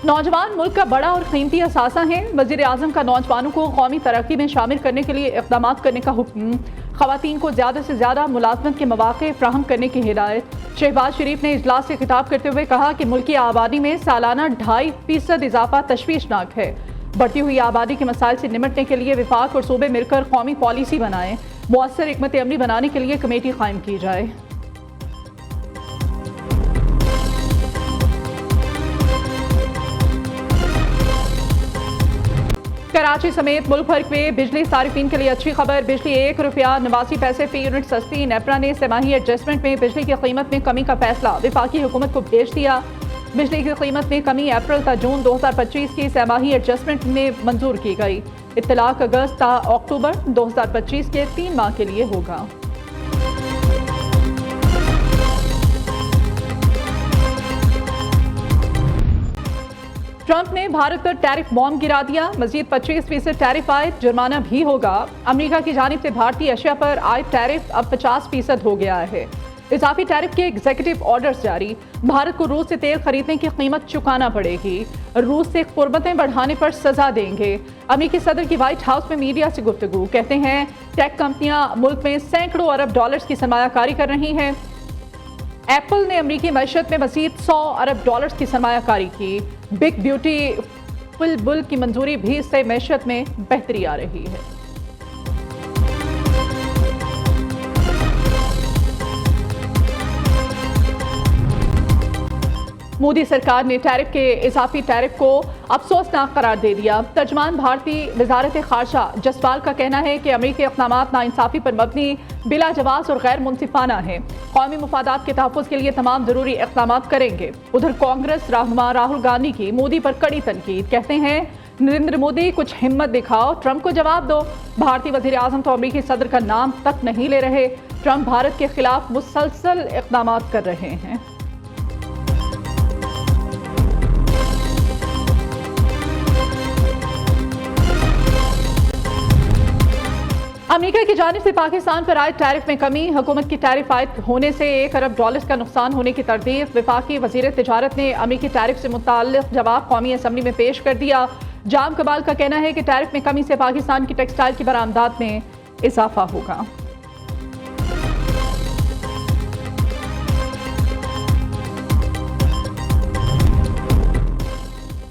नौजवान मुल्क का बड़ा और कीमती असासा हैं। वज़ीर आज़म का नौजवानों को कौमी तरक्की में शामिल करने के लिए इक़दाम करने का हुक्म। ख़वातीन को ज़्यादा से ज़्यादा मुलाज़मत के मौक़े फ़राहम करने की हिदायत। शहबाज शरीफ ने इजलास से खिताब करते हुए कहा कि मुल्की आबादी में सालाना 2.5% इजाफा तशवीशनाक है। बढ़ती हुई आबादी के मसाइल से निमटने के लिए विफाक और सूबे मिलकर कौमी पॉलिसी बनाएं। मुअस्सर हिकमत अमली बनाने के लिए कमेटी कायम की जाए। कराची समेत मुल्क भर में बिजली सारिफीन के लिए अच्छी खबर। बिजली ₹1.89 फी यूनिट सस्ती। नेपरा ने सेमाही एडजस्टमेंट में बिजली की कीमत में कमी का फैसला वफाकी हुकूमत को भेज दिया। बिजली की कीमत में कमी अप्रैल ता जून 2025 की सेमाही एडजस्टमेंट में मंजूर की गई। इत्तलाक अगस्त ता अक्टूबर 2025 के 3 माह के लिए होगा। ट्रंप ने भारत पर टैरिफ बॉम्ब गिरा दिया। मजीद 25% टैरिफ आयत जुर्माना भी होगा। अमेरिका की जानिब से भारतीय अशिया पर आयत टैरिफ अब 50% हो गया है। इजाफी टैरिफ के एग्जीक्यूटिव ऑर्डर्स जारी। भारत को रूस से तेल खरीदने की कीमत चुकाना पड़ेगी। रूस से कुर्बतें बढ़ाने पर सजा देंगे। अमेरिकी सदर की व्हाइट हाउस में मीडिया से गुफ्तगू। कहते हैं टेक कंपनियां मुल्क में सैकड़ों अरब डॉलर्स की सरमायाकारी कर रही हैं। एप्पल ने अमेरिकी मईशत में मजीद 100 अरब डॉलर्स की सरमायाकारी की। बिग ब्यूटीफुल बुल की मंजूरी भी इससे मईशत में बेहतरी आ रही है। मोदी सरकार ने टैरिफ के इजाफी टैरिफ को अफसोसनाक करार दे दिया। तर्जमान भारतीय वजारत खारजा जसपाल का कहना है कि अमेरिकी इक़दामात नाइंसाफ़ी पर मबनी, बिला जवाज़ और गैर मुनसिफाना है। कौमी मफादात के तहफ़्फ़ुज़ के लिए तमाम ज़रूरी इक़दामात करेंगे। उधर कांग्रेस रहनुमा राहुल गांधी की मोदी पर कड़ी तनकीद। कहते हैं नरेंद्र मोदी कुछ हिम्मत दिखाओ, ट्रंप को जवाब दो। भारतीय वज़ीर आज़म तो अमेरिकी सदर का नाम तक नहीं ले रहे। ट्रंप भारत के खिलाफ मुसलसल इक़दामात कर रहे हैं। अमेरिका की जानिब से पाकिस्तान पर आयत टैरिफ में कमी। हुकूमत की टैरिफ आयत होने से $1 अरब का नुकसान होने की तरदीद। वफाकी वज़ीर तिजारत ने अमेरिकी टैरिफ से मुताल्लिक़ जवाब कौमी असम्बली में पेश कर दिया। जाम कबाल का कहना है कि टैरिफ में कमी से पाकिस्तान की टेक्सटाइल की बरामदात में इजाफा होगा।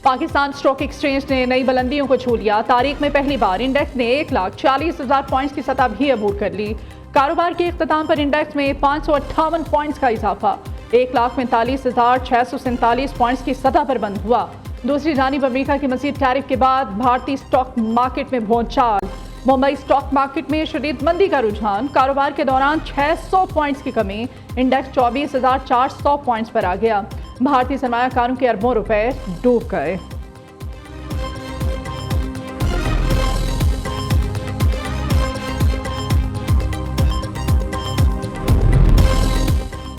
पाकिस्तान स्टॉक एक्सचेंज ने नई बुलंदियों को छू लिया। तारीख में पहली बार इंडेक्स ने 1,40,000 पॉइंट्स की सतह भी अबूर कर ली। कारोबार के इख्तिताम पर इंडेक्स में 558 पॉइंट्स का इजाफा 1,45,647 पॉइंट्स की सतह पर बंद हुआ। दूसरी जानिब अमेरिका की मज़ीद टैरिफ के बाद भारतीय स्टॉक मार्केट में भौचाल। मुंबई स्टॉक मार्केट में शदीद मंदी का रुझान। कारोबार के दौरान 600 पॉइंट्स की कमी। इंडेक्स 24,400 पॉइंट्स पर आ गया। भारतीय सरमायाकारों के अरबों रुपए डूब गए।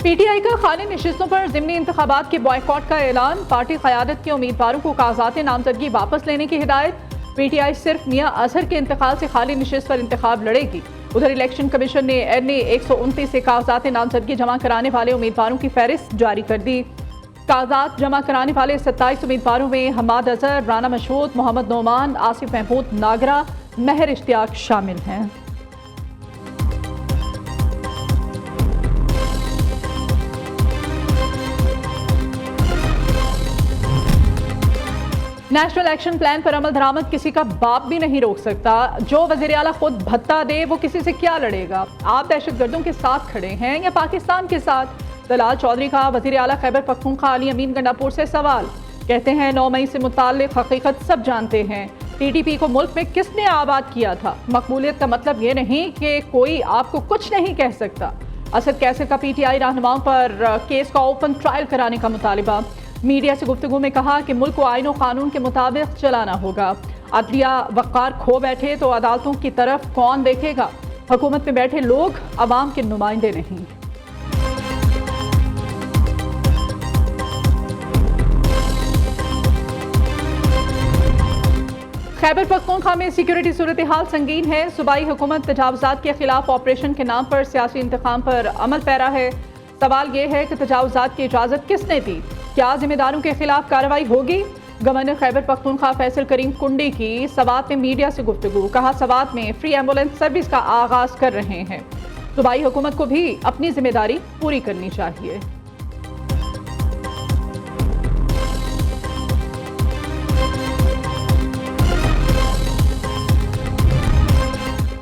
पीटीआई का खाली नशिस्तों पर ज़िमनी इंतखाबात के बॉयकॉट का ऐलान। पार्टी क़यादत के उम्मीदवारों को कागजात नामजदगी वापस लेने की हिदायत। पीटीआई सिर्फ मियां अजहर के इंतकाल से खाली नशिस्त पर इंतखाब लड़ेगी। उधर इलेक्शन कमीशन ने NA 129 से कागजात नामजदगी जमा कराने वाले उम्मीदवारों की फहरिस्त जारी कर दी। कागजात जमा कराने वाले 27 उम्मीदवारों में हमाद अजहर, राना मशहूद, मोहम्मद नोमान, आसिफ महमूद नागरा, महर इश्तियाक शामिल हैं। नेशनल एक्शन प्लान पर अमल दरामद किसी का बाप भी नहीं रोक सकता। जो वज़ीर आला खुद भत्ता दे वो किसी से क्या लड़ेगा। आप दहशतगर्दों के साथ खड़े हैं या पाकिस्तान के साथ। दलाल चौधरी का वज़ीर आला खैबर पख्तूनख्वा अली अमीन गंडापुर से सवाल। कहते हैं 9 मई से मुताल्लिक़ हकीकत सब जानते हैं। TTP को मुल्क में किसने आबाद किया था। मकबूलियत का मतलब ये नहीं कि कोई आपको कुछ नहीं कह सकता। असद कैसर का PTI रहनुमाओं पर केस का ओपन ट्रायल कराने का मुतालिबा। मीडिया से गुफ्तगू में कहा कि मुल्क को आईन और कानून के मुताबिक चलाना होगा। अदलिया वक़ार खो बैठे तो अदालतों की तरफ कौन देखेगा। हुकूमत में बैठे लोग अवाम के नुमाइंदे नहीं। खैबर पख्तूनख्वा में सिक्योरिटी सूरत हाल संगीन है। सूबाई हुकूमत तजावुजात के खिलाफ ऑपरेशन के नाम पर सियासी इंतकाम पर अमल पैरा है। सवाल ये है कि तजावुजात की इजाज़त किसने दी। क्या जिम्मेदारों के खिलाफ कार्रवाई होगी। गवर्नर खैबर पख्तूनख्वा फैसल करीम कुंडी की सवात में मीडिया से गुफ्तगू, कहा सवात में फ्री एम्बुलेंस सर्विस का आगाज कर रहे हैं। सूबाई हुकूमत को भी अपनी जिम्मेदारी पूरी करनी चाहिए।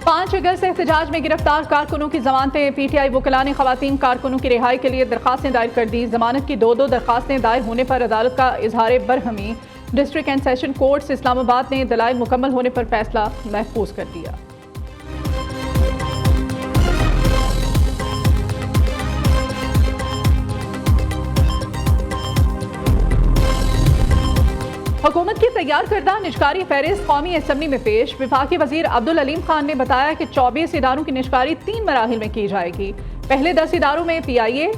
5 अगस्त से एहतजाज में गिरफ्तार कारकुनों की जमानतें। पीटीआई वकला ने खवातीन कारकुनों की रिहाई के लिए दरखास्तें दायर कर दी। जमानत की दो दरखास्तें दायर होने पर अदालत का इजहार बरहमी। District and session courts Islamabad ने दलाइल मुकम्मल होने पर फैसला महफूज कर दिया। हुकूमत की तैयार करदा निजकारी फहरिस्त कौमी असम्बली में पेश। वफाकी वजीर अब्दुल अलीम खान ने बताया कि 24 इदारों की निजकारी 3 मराहिल में की जाएगी। पहले 10 इदारों में PIA,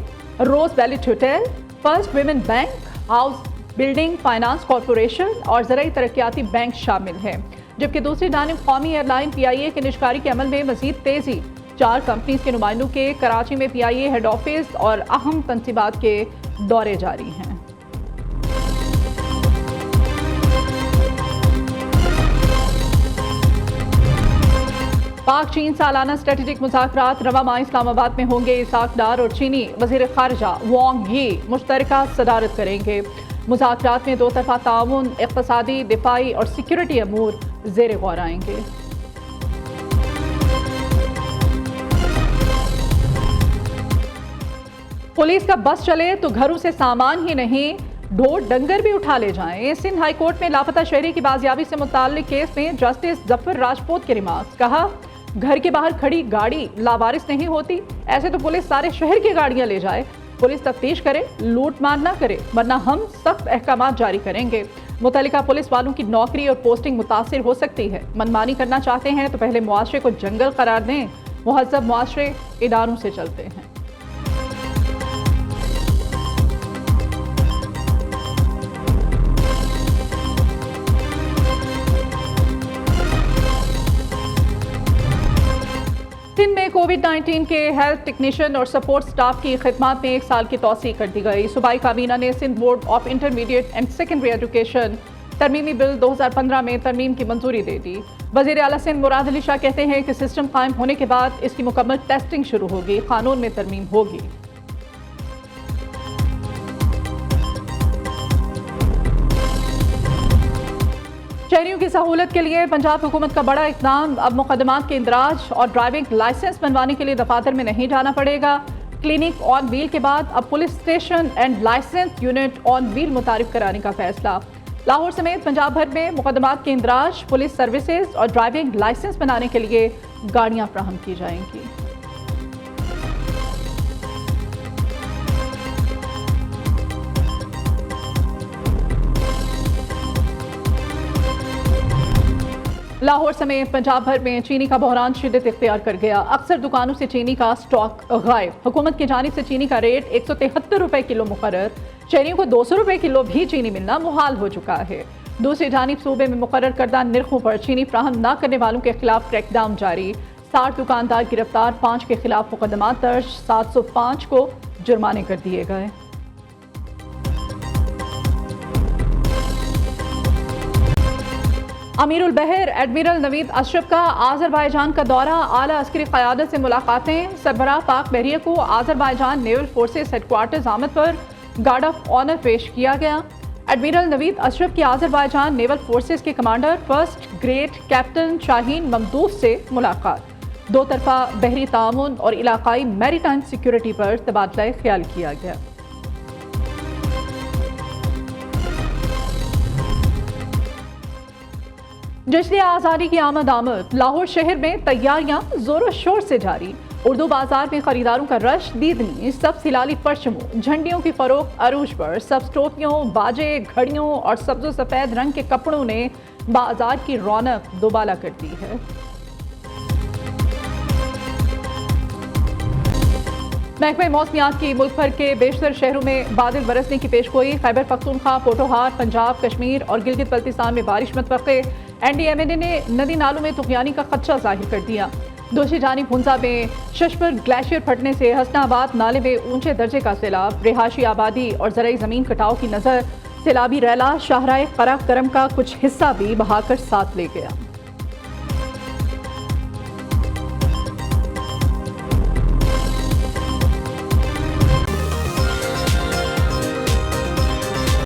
rose valley hotel, first women bank, house building finance corporation और ज़राई तरक्याती बैंक शामिल है, जबकि दूसरी जानिब कौमी एयरलाइन PIA के निजकारी के अमल में मजीद तेजी। 4 कंपनीज के नुमाइंदों के कराची में PIA हेड ऑफिस और अहम तनसीबात के दौरे जारी हैं। पाक चीन सालाना स्ट्रेटेजिक मुज़ाकरात रवा माह इस्लामाबाद में होंगे। इसाक डार और चीनी वज़ीर ख़ारजा वांग यी मुश्तरका सदारत करेंगे। मुज़ाकरात में दो तरफ़ा ताउन, इक़्तिसादी, दिफाई और सिक्योरिटी अमूर ज़ेर गौर आएंगे। पुलिस का बस चले तो घरों से सामान ही नहीं ढोर डंगर भी उठा ले जाएं। सिंध हाई कोर्ट में लापता शहरी की बाजियाबी से मुताल्लिक केस में जस्टिस जफर राजपूत के रिमार्क्स। कहा घर के बाहर खड़ी गाड़ी लावारिस नहीं होती, ऐसे तो पुलिस सारे शहर की गाड़ियां ले जाए। पुलिस तफ्तीश करे, लूट मार ना करे, वरना हम सख्त अहकाम जारी करेंगे। मुतल्लिका पुलिस वालों की नौकरी और पोस्टिंग मुतासिर हो सकती है। मनमानी करना चाहते हैं तो पहले मुआशरे को जंगल करार दें। मुहज़्ज़ब मुआशरे इदारों से चलते हैं। सिंध में कोविड-19 के हेल्थ टेक्नीशियन और सपोर्ट स्टाफ की खिदमत में 1 साल की तौसीक कर दी गई। सूबाई काबीना ने Sindh board of intermediate and secondary education तरमीमी बिल 2015 में तरमीम की मंजूरी दे दी। वज़ीर आला सिंध मुराद अली शाह कहते हैं कि सिस्टम कायम होने के बाद इसकी मुकम्मल टेस्टिंग शुरू होगी, कानून में तरमीम होगी। शहरियों की सहूलत के लिए पंजाब हुकूमत का बड़ा इक़दाम। अब मुकदमात के इंदराज और ड्राइविंग लाइसेंस बनवाने के लिए दफातर में नहीं जाना पड़ेगा। क्लिनिक ऑन व्हील के बाद अब police station and licence unit on wheel मुतारिफ कराने का फैसला। लाहौर समेत पंजाब भर में मुकदमात के इंदराज, पुलिस सर्विसेज और ड्राइविंग लाइसेंस बनाने के लिए गाड़ियाँ फ्राहम की जाएंगी। लाहौर समेत पंजाब भर में चीनी का बहरान शिद्दत इख्तियार कर गया। अक्सर दुकानों से चीनी का स्टॉक गायब। हुकूमत की जानिब से चीनी का रेट 173 रुपए किलो मुकर्रर। शहरियों को 200 रुपए किलो भी चीनी मिलना मुहाल हो चुका है। दूसरी जानिब सूबे में मुकर्रर करदा निर्खों पर चीनी फ्राहम न करने वालों के खिलाफ क्रैकडाउन जारी। 60 दुकानदार गिरफ्तार, 5 के खिलाफ मुकदमात दर्ज, 705 को जुर्माने कर दिए गए। अमीरुल बहर एडमिरल नवीद अशरफ का आज़रबाईजान का दौरा, आला अस्करी क़यादत से मुलाकातें। सरबराह पाक बहरिया को आज़रबाईजान नेवल फोर्सेस हेडक्वार्टर्स आमद पर गार्ड ऑफ ऑनर पेश किया गया। एडमिरल नवीद अशरफ की आज़रबाईजान नेवल फोर्सेस के commander first grade captain Shaheen Mamdood से मुलाकात। दो तरफा बहरी ताउन और इलाकाई मैरीटाइम सिक्योरिटी पर तबादला ख्याल किया गया। जश्न आज़ादी की आमद। लाहौर शहर में तैयारियां जोरों शोर से जारी। उर्दू बाजार में खरीदारों का रश दीदनी। सब सिलाली परचमों, झंडियों की फरोख्त अरूज पर। सब टोपियों, बाजे, घड़ियों और सब्ज़ो सफ़ेद रंग के कपड़ों ने बाजार की रौनक दोबाला कर दी है। महकमे मौसमियात की मुल्क भर के बेशतर शहरों में बादल बरसने की पेशगोई। खैबर पख्तूनख्वा, पोठोहार, पंजाब, कश्मीर और गिलगित बल्तिस्तान में बारिश मुतवक्के। NDMA ने नदी नालों में तुगयानी का खदशा जाहिर कर दिया। दूसरी जानिब हुंजा में शशपुर ग्लेशियर फटने से हसनाबाद नाले में ऊंचे दर्जे का सैलाब। रिहायशी आबादी और ज़राई ज़मीन कटाव की नज़र सैलाबी रैला शाहराह कराकरम का कुछ हिस्सा भी बहाकर साथ ले गया।